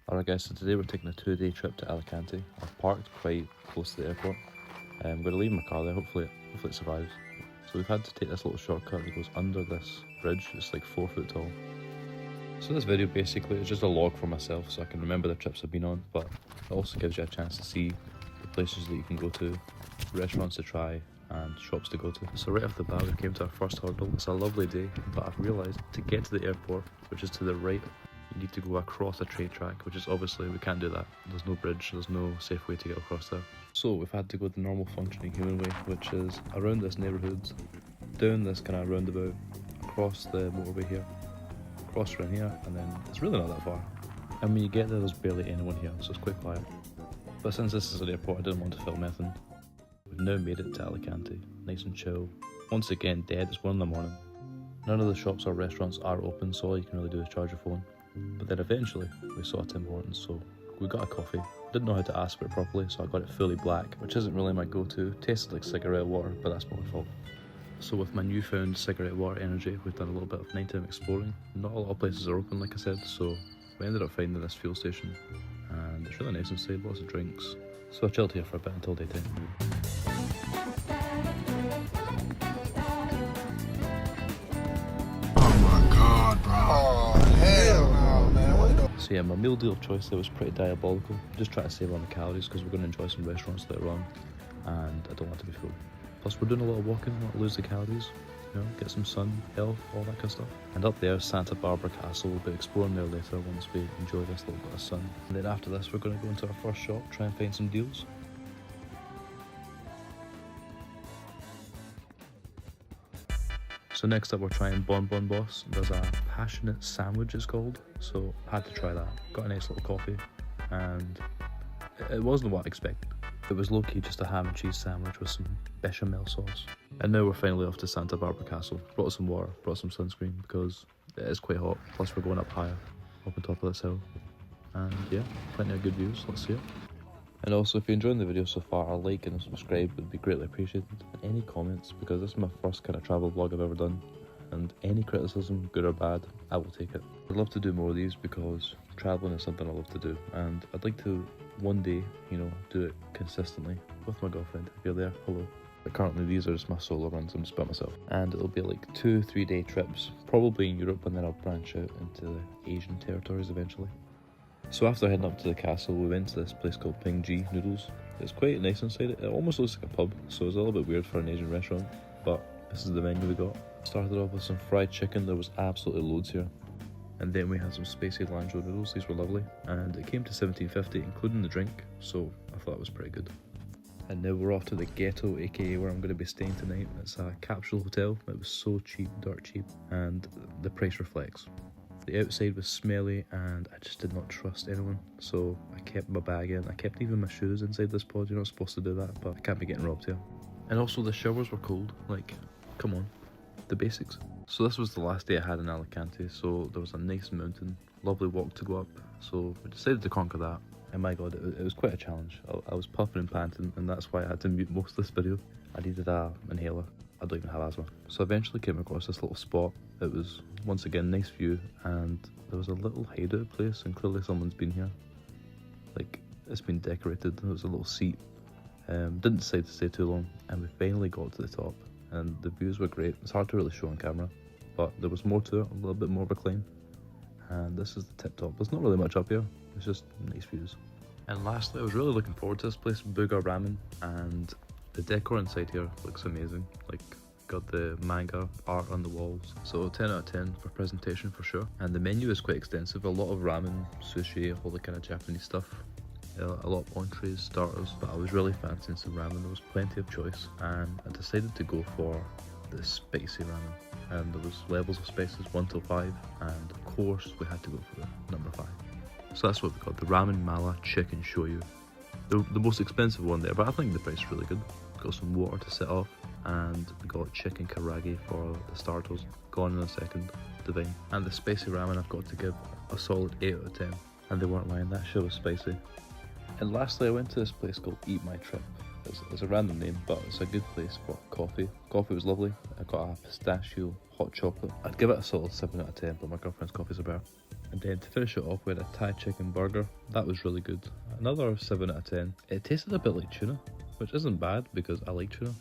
Alright guys, so today we're taking a 2-day trip to Alicante. I've parked quite close to the airport. I'm going to leave my car there, hopefully it survives. So we've had to take this little shortcut that goes under this bridge. It's like 4 foot tall. So this video basically is just a log for myself so I can remember the trips I've been on, but it also gives you a chance to see the places that you can go to, restaurants to try and shops to go to. So right off the bat we came to our first hurdle. It's a lovely day, but I've realised to get to the airport, which is to the right, you need to go across a train track, which is obviously, we can't do that. There's no bridge, there's no safe way to get across there. So we've had to go the normal functioning human way, which is around this neighbourhood, down this kind of roundabout, across the motorway here, across around here, and then it's really not that far. And when you get there, there's barely anyone here, so it's quite quiet. But since this is an airport, I didn't want to film anything. We've now made it to Alicante, nice and chill. Once again, dead, it's 1 in the morning. None of the shops or restaurants are open, so all you can really do is charge your phone. But then eventually, we saw Tim Hortons, so we got a coffee. Didn't know how to ask for it properly, so I got it fully black, which isn't really my go-to. Tasted like cigarette water, but that's my fault. So with my newfound cigarette water energy, we've done a little bit of nighttime exploring. Not a lot of places are open, like I said, so we ended up finding this fuel station. And it's really nice inside, lots of drinks. So I chilled here for a bit until daytime. So yeah, my meal deal of choice there was pretty diabolical. Just trying to save on the calories because we're going to enjoy some restaurants later on and I don't want to be full. Plus we're doing a lot of walking, not lose the calories, you know, get some sun, health, all that kind of stuff. And up there, Santa Barbara Castle, we'll be exploring there later once we enjoy this little bit of sun. And then after this we're going to go into our first shop, try and find some deals. So next up we're trying Bon Bon Boss. There's a passionate sandwich it's called, so I had to try that. Got a nice little coffee and it wasn't what I expected. It was low-key just a ham and cheese sandwich with some bechamel sauce. And now we're finally off to Santa Barbara Castle. Brought some water, brought some sunscreen because it is quite hot, plus we're going up higher, up on top of this hill. And yeah, plenty of good views, let's see it. And also, if you're enjoying the video so far, a like and a subscribe would be greatly appreciated. And any comments, because this is my first kind of travel vlog I've ever done. And any criticism, good or bad, I will take it. I'd love to do more of these because traveling is something I love to do. And I'd like to one day, you know, do it consistently with my girlfriend. If you're there, hello. But currently these are just my solo runs, I'm just by myself. And it'll be like 2-3 day trips, probably in Europe, and then I'll branch out into the Asian territories eventually. So after heading up to the castle, we went to this place called Ping Ji Noodles. It's quite nice inside it. It almost looks like a pub, so it's a little bit weird for an Asian restaurant, but this is the menu we got. Started off with some fried chicken. There was absolutely loads here. And then we had some spicy lanzhou noodles. These were lovely. And it came to $17.50, including the drink, so I thought it was pretty good. And now we're off to the ghetto, aka where I'm going to be staying tonight. It's a capsule hotel. It was so cheap, dirt cheap, and the price reflects. The outside was smelly and I just did not trust anyone, so I kept my bag in. I kept even my shoes inside this pod. You're not supposed to do that, but I can't be getting robbed here. And also the showers were cold, like, come on, the basics. So this was the last day I had in Alicante, so there was a nice mountain, lovely walk to go up, so we decided to conquer that. And my god, it was quite a challenge. I was puffing and panting, and that's why I had to mute most of this video. I needed an inhaler. I don't even have asthma. So I eventually came across this little spot. It was, once again, nice view, and there was a little hideout place, and clearly someone's been here. Like, it's been decorated. There was a little seat. Didn't decide to stay too long, and we finally got to the top, and the views were great. It's hard to really show on camera, but there was more to it, a little bit more of a climb. And this is the tip top. There's not really much up here, it's just nice views. And lastly, I was really looking forward to this place, Buga Ramen, and the decor inside here looks amazing. Like, got the manga art on the walls, so 10 out of 10 for presentation for sure. And the menu is quite extensive, a lot of ramen, sushi, all the kind of Japanese stuff, a lot of entrees, starters, but I was really fancying some ramen. There was plenty of choice, and I decided to go for the spicy ramen, and there was levels of spices 1 till 5, and of course we had to go for the number 5. So that's what we got, the ramen mala chicken shoyu, the most expensive one there, but I think the price is really good. Got some water to set off, and we got chicken karage for the starters. Go on in a second, divine. And the spicy ramen I've got to give a solid 8 out of 10, and they weren't lying, that shit was spicy. And lastly, I went to this place called Eat My Trip. It's a random name, but it's a good place for coffee. Coffee was lovely. I got a pistachio hot chocolate. I'd give it a solid 7 out of 10, but my girlfriend's coffees are better. And then to finish it off, we had a Thai chicken burger. That was really good. Another 7 out of 10. It tasted a bit like tuna, which isn't bad because I like tuna.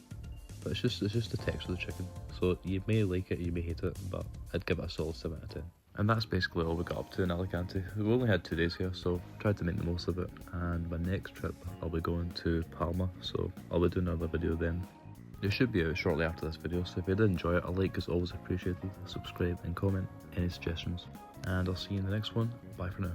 But it's just the texture of the chicken. So you may like it, you may hate it, but I'd give it a solid 7 out of 10. And that's basically all we got up to in Alicante. We only had 2 days here, so tried to make the most of it. And my next trip, I'll be going to Palma, so I'll be doing another video then. It should be out shortly after this video, so if you did enjoy it, a like is always appreciated, subscribe and comment any suggestions. And I'll see you in the next one. Bye for now.